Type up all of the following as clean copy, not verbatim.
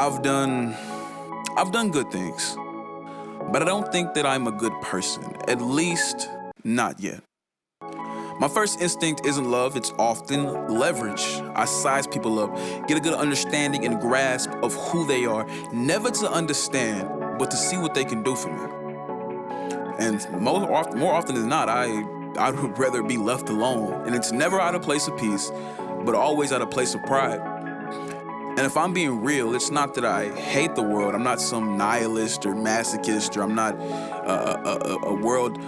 I've done good things, but I don't think that I'm a good person, at least not yet. My first instinct isn't love, it's often leverage. I size people up, get a good understanding and grasp of who they are, never to understand, but to see what they can do for me. And more often than not, I would rather be left alone. And it's never out of place of peace, but always out of place of pride. And if I'm being real, it's not that I hate the world. I'm not some nihilist or masochist, or I'm not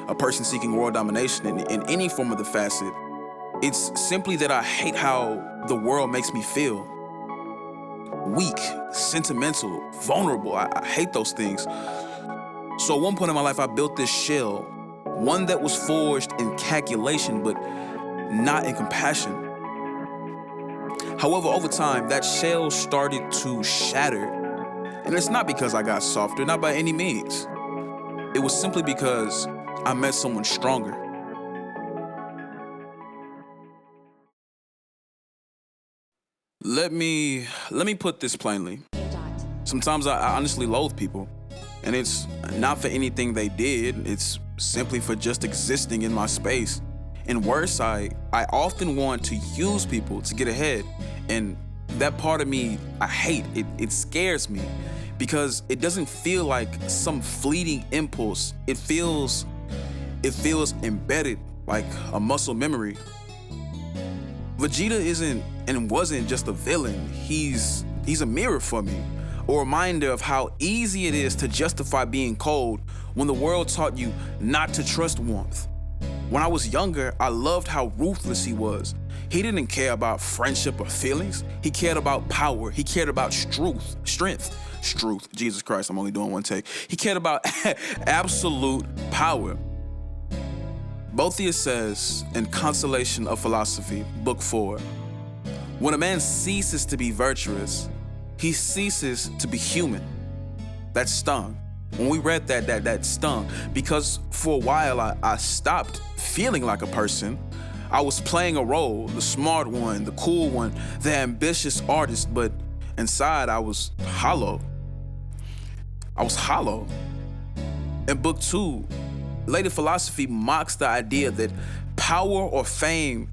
a person seeking world domination in any form of the facet. It's simply that I hate how the world makes me feel. Weak, sentimental, vulnerable. I hate those things. So at one point in my life, I built this shell, one that was forged in calculation, but not in compassion. However, over time, that shell started to shatter. And it's not because I got softer, not by any means. It was simply because I met someone stronger. Let me put this plainly. Sometimes I honestly loathe people. And it's not for anything they did. It's simply for just existing in my space. And worse, I often want to use people to get ahead. And that part of me, I hate. It scares me because it doesn't feel like some fleeting impulse. It feels embedded, like a muscle memory. Vegeta isn't and wasn't just a villain. He's a mirror for me, a reminder of how easy it is to justify being cold when the world taught you not to trust warmth. When I was younger, I loved how ruthless he was. He didn't care about friendship or feelings. He cared about power. He cared about strength. Jesus Christ, I'm only doing one take. He cared about absolute power. Boethius says in Consolation of Philosophy, Book 4, when a man ceases to be virtuous, he ceases to be human. That stung. When we read that stung, because for a while I stopped feeling like a person. I was playing a role, the smart one, the cool one, the ambitious artist, but inside I was hollow. In Book 2, Lady Philosophy mocks the idea that power or fame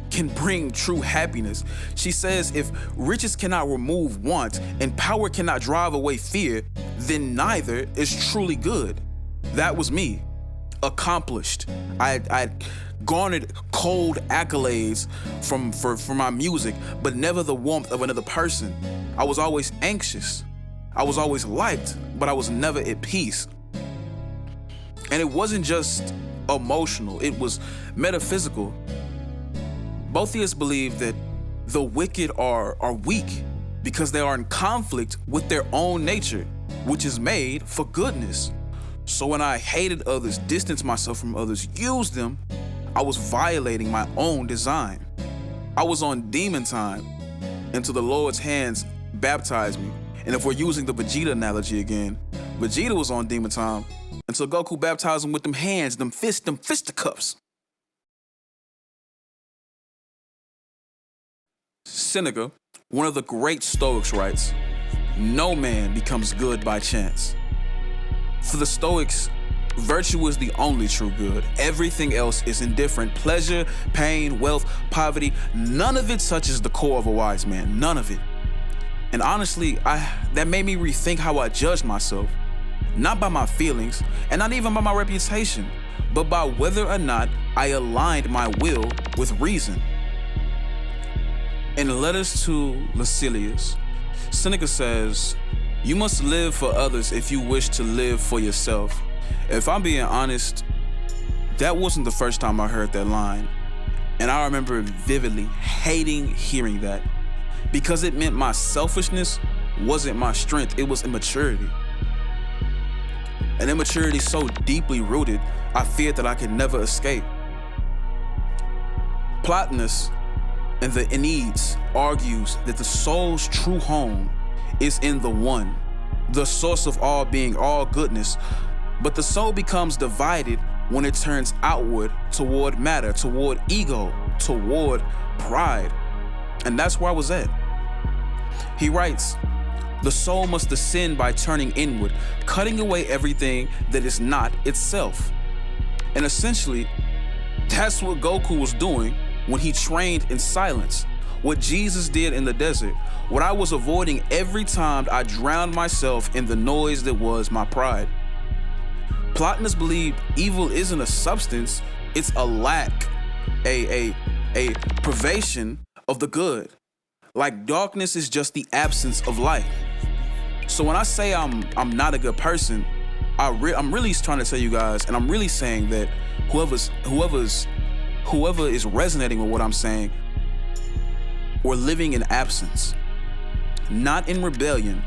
can bring true happiness. She says if riches cannot remove want and power cannot drive away fear, then neither is truly good. That was me, accomplished. I garnered cold accolades for my music, but never the warmth of another person. I was always anxious. I was always liked, but I was never at peace. And it wasn't just emotional, it was metaphysical. Boethius believed that the wicked are weak because they are in conflict with their own nature, which is made for goodness. So when I hated others, distanced myself from others, used them, I was violating my own design. I was on demon time until the Lord's hands baptized me. And if we're using the Vegeta analogy again, Vegeta was on demon time until Goku baptized him with them hands, them fisticuffs. Seneca, one of the great Stoics, writes, "No man becomes good by chance." For the Stoics, virtue is the only true good. Everything else is indifferent. Pleasure, pain, wealth, poverty, none of it touches the core of a wise man. None of it. And honestly, that made me rethink how I judged myself. Not by my feelings, and not even by my reputation, but by whether or not I aligned my will with reason. In Letters to Lucilius, Seneca says, "You must live for others if you wish to live for yourself." If I'm being honest, that wasn't the first time I heard that line. And I remember vividly hating hearing that because it meant my selfishness wasn't my strength, it was immaturity. An immaturity so deeply rooted, I feared that I could never escape. Plotinus in the Aeneid argues that the soul's true home is in the one, the source of all being, all goodness, but the soul becomes divided when it turns outward toward matter, toward ego, toward pride. And that's where I was at. He writes, The soul must ascend by turning inward, cutting away everything that is not itself. And essentially, that's what Goku was doing when he trained in silence. What Jesus did in the desert, what I was avoiding every time I drowned myself in the noise that was my pride. Plotinus believed evil isn't a substance, it's a lack, a privation of the good. Like darkness is just the absence of light. So when I say I'm not a good person, I'm really trying to tell you guys, and I'm really saying that whoever is resonating with what I'm saying, we're living in absence, not in rebellion,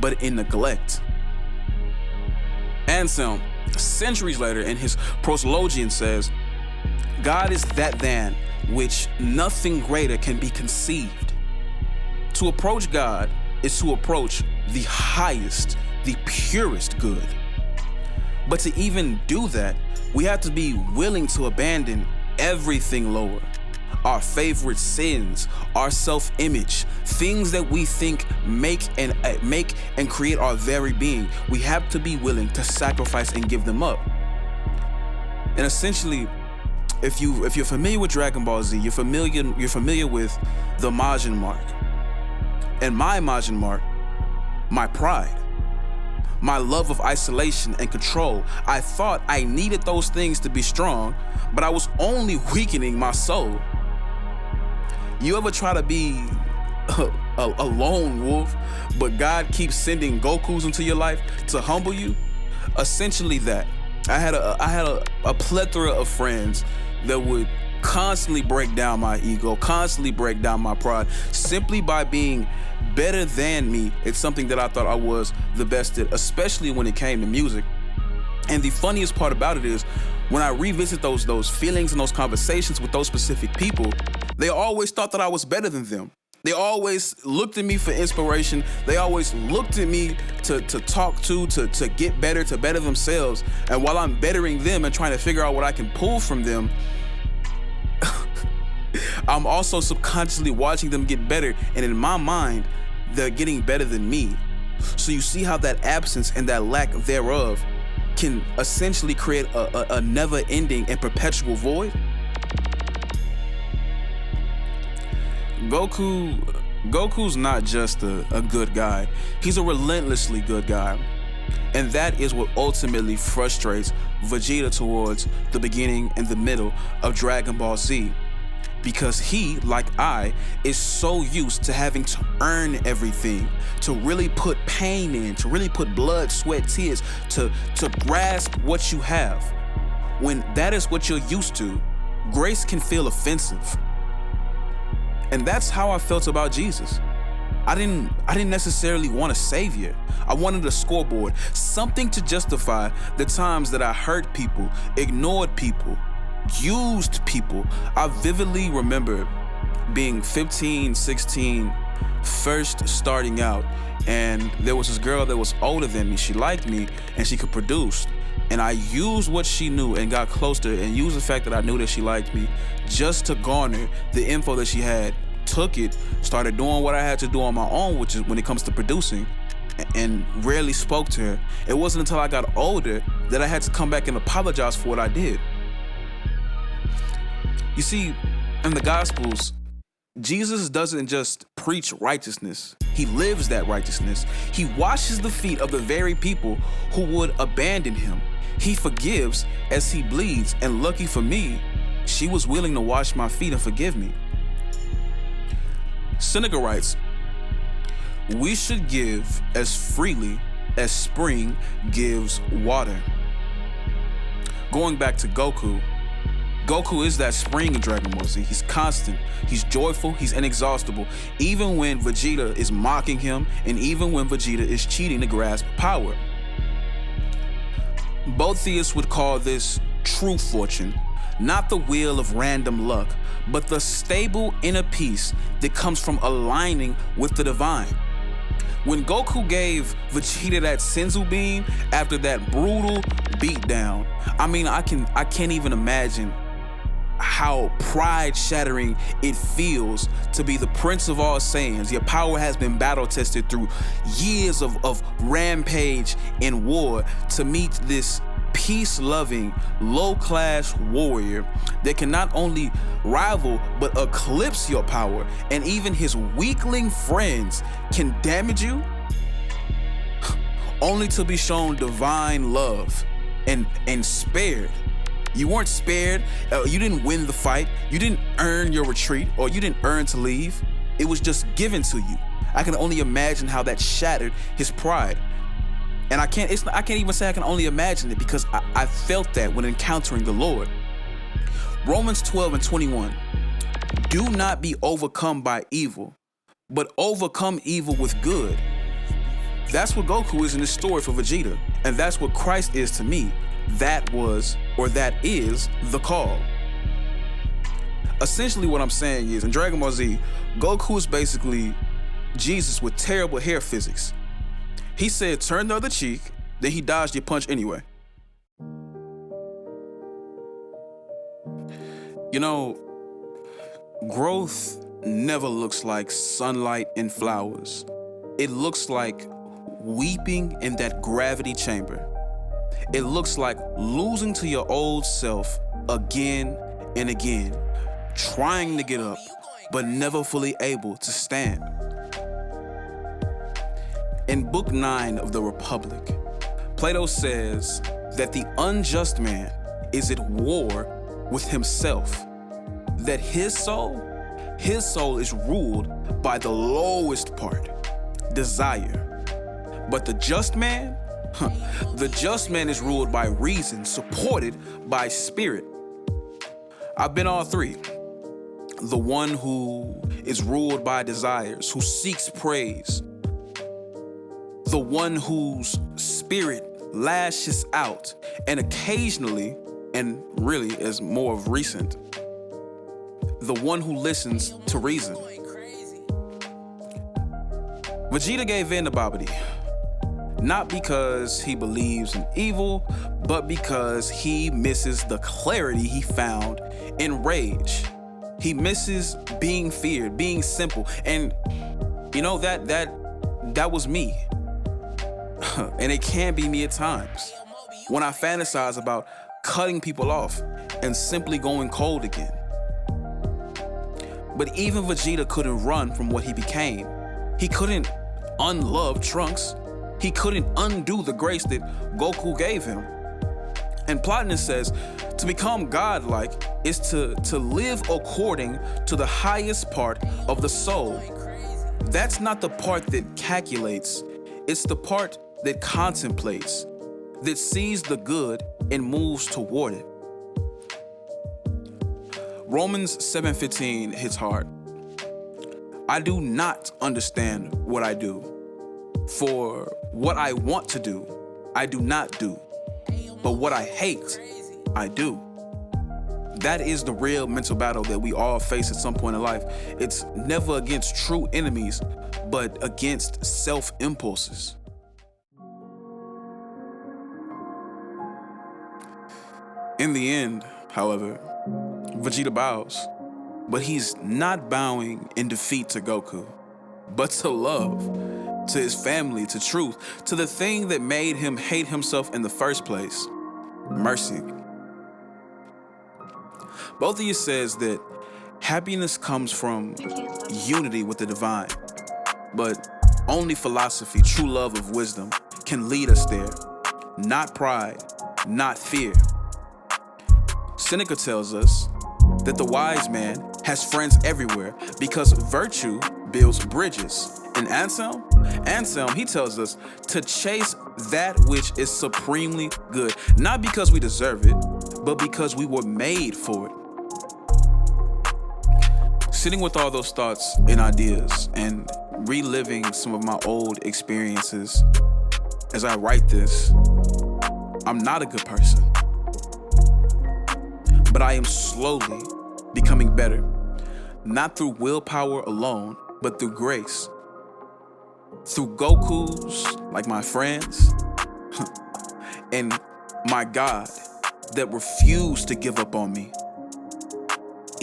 but in neglect. Anselm, centuries later in his Proslogion says, God is that than which nothing greater can be conceived. To approach God is to approach the highest, the purest good. But to even do that, we have to be willing to abandon everything lower. Our favorite sins, our self-image, things that we think make and create our very being. We have to be willing to sacrifice and give them up. And essentially, if you're familiar with Dragon Ball Z, you're familiar with the Majin mark. And my Majin mark, my pride, my love of isolation and control. I thought I needed those things to be strong, but I was only weakening my soul. You ever try to be a lone wolf, but God keeps sending Gokus into your life to humble you? Essentially that. I had a plethora of friends that would constantly break down my ego, constantly break down my pride, simply by being better than me. It's something that I thought I was the best at, especially when it came to music. And the funniest part about it is, when I revisit those feelings and those conversations with those specific people, they always thought that I was better than them. They always looked at me for inspiration. They always looked at me to talk to get better, to better themselves. And while I'm bettering them and trying to figure out what I can pull from them, I'm also subconsciously watching them get better. And in my mind, they're getting better than me. So you see how that absence and that lack thereof can essentially create a never-ending and perpetual void. Goku's not just a good guy. He's a relentlessly good guy. And that is what ultimately frustrates Vegeta towards the beginning and the middle of Dragon Ball Z. Because he, like I, is so used to having to earn everything, to really put pain in, to really put blood, sweat, tears, to grasp what you have. When that is what you're used to, grace can feel offensive. And that's how I felt about Jesus. I didn't necessarily want a savior. I wanted a scoreboard, something to justify the times that I hurt people, ignored people, used people. I vividly remember being 15, 16, first starting out, and there was this girl that was older than me. She liked me and she could produce. And I used what she knew and got close to her, and used the fact that I knew that she liked me just to garner the info that she had. Took it, started doing what I had to do on my own, which is when it comes to producing, and rarely spoke to her. It wasn't until I got older that I had to come back and apologize for what I did. You see, in the Gospels, Jesus doesn't just preach righteousness. He lives that righteousness. He washes the feet of the very people who would abandon him. He forgives as he bleeds, and lucky for me, she was willing to wash my feet and forgive me. Seneca writes, we should give as freely as spring gives water. Going back to Goku is that spring in Dragon Ball Z. He's constant, he's joyful, he's inexhaustible, even when Vegeta is mocking him, and even when Vegeta is cheating to grasp power. Both theists would call this true fortune, not the wheel of random luck, but the stable inner peace that comes from aligning with the divine. When Goku gave Vegeta that Senzu beam after that brutal beatdown, I mean, I can't even imagine how pride-shattering it feels to be the Prince of all Saiyans. Your power has been battle-tested through years of rampage and war to meet this peace-loving, low-class warrior that can not only rival but eclipse your power, and even his weakling friends can damage you, only to be shown divine love and spared. You weren't spared. You didn't win the fight. You didn't earn your retreat, or you didn't earn to leave. It was just given to you. I can only imagine how that shattered his pride. And I can't even say I can only imagine it, because I felt that when encountering the Lord. Romans 12:21. Do not be overcome by evil, but overcome evil with good. That's what Goku is in this story for Vegeta. And that's what Christ is to me. That is the call. Essentially what I'm saying is, in Dragon Ball Z, Goku is basically Jesus with terrible hair physics. He said, turn the other cheek, then he dodged your punch anyway. You know, growth never looks like sunlight and flowers. It looks like weeping in that gravity chamber. It looks like losing to your old self again and again, trying to get up, but never fully able to stand. In Book 9 of the Republic, Plato says that the unjust man is at war with himself, that his soul is ruled by the lowest part, desire. But the just man, the just man is ruled by reason, supported by spirit. I've been all three. The one who is ruled by desires, who seeks praise. The one whose spirit lashes out, and occasionally, and really is more of recent, the one who listens to reason. Vegeta gave in to Babidi, not because he believes in evil, but because he misses the clarity he found in rage. He misses being feared, being simple. And you know, that was me. And it can be me at times, when I fantasize about cutting people off and simply going cold again. But even Vegeta couldn't run from what he became. He couldn't unlove Trunks. He couldn't undo the grace that Goku gave him. And Plotinus says, to become godlike is to live according to the highest part of the soul. That's not the part that calculates. It's the part that contemplates, that sees the good and moves toward it. Romans 7:15 hits hard. I do not understand what I do. For what I want to do, I do not do. But what I hate, I do. That is the real mental battle that we all face at some point in life. It's never against true enemies, but against self-impulses. In the end, however, Vegeta bows, but he's not bowing in defeat to Goku, but to love, to his family, to truth, to the thing that made him hate himself in the first place, mercy. Both of you says that happiness comes from unity with the divine, but only philosophy, true love of wisdom, can lead us there, not pride, not fear. Seneca tells us that the wise man has friends everywhere because virtue builds bridges. And Anselm, he tells us to chase that which is supremely good, not because we deserve it, but because we were made for it. Sitting with all those thoughts and ideas and reliving some of my old experiences as I write this, I'm not a good person, but I am slowly becoming better, not through willpower alone, but through grace. Through Gokus, like my friends, and my God that refused to give up on me.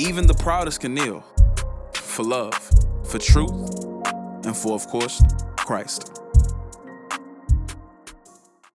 Even the proudest can kneel for love, for truth, and for, of course, Christ.